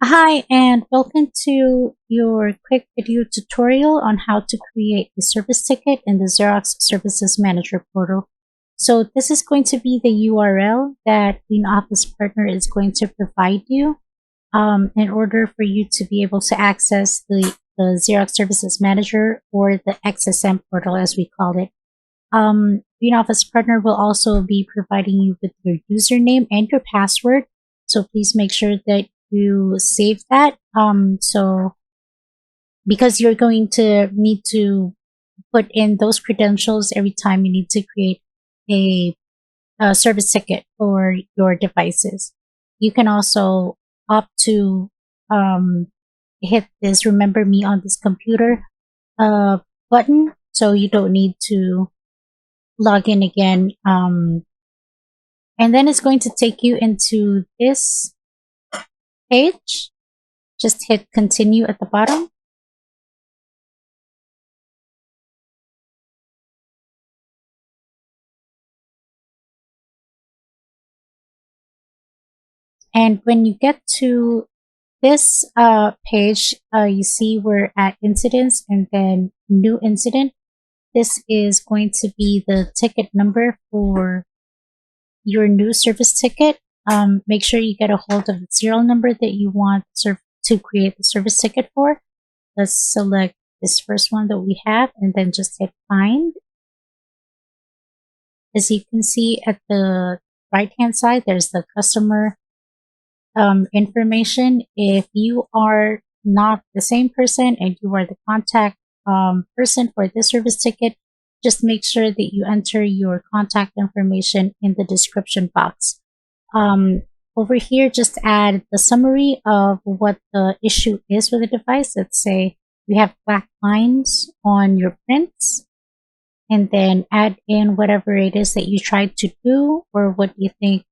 Hi, and welcome to your quick video tutorial on how to create a service ticket in the Xerox Services Manager portal. So this is going to be the URL that the Office Partner is going to provide you in order for you to be able to access the Xerox Services Manager, or the XSM portal as we call it. Green Office Partner will also be providing you with your username and your password. So please make sure that you save that. So because you're going to need to put in those credentials every time you need to create a service ticket for your devices. You can also opt to hit this "Remember Me on this computer" button, so you don't need to log in again. And then it's going to take you into this page. Just hit continue at the bottom. And when you get to this page, you see we're at incidents and then new incident. This is going to be the ticket number for your new service ticket. Make sure you get a hold of the serial number that you want to create the service ticket for. Let's select this first one that we have and then just hit find. As you can see at the right hand side, there's the customer information. If you are not the same person and you are the contact person for this service ticket, just make sure that you enter your contact information in the description box. Over here, just add the summary of what the issue is with the device. Let's say you have black lines on your prints, and then add in whatever it is that you tried to do, or what you think,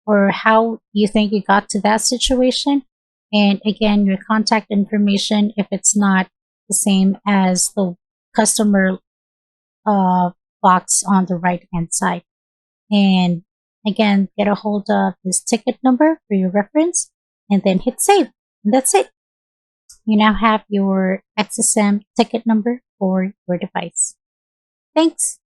or how you think you got to that situation. And again, your contact information if it's not the same as the customer box on the right hand side. And again, get a hold of this ticket number for your reference and then hit save. And that's it. You now have your XSM ticket number for your device. Thanks.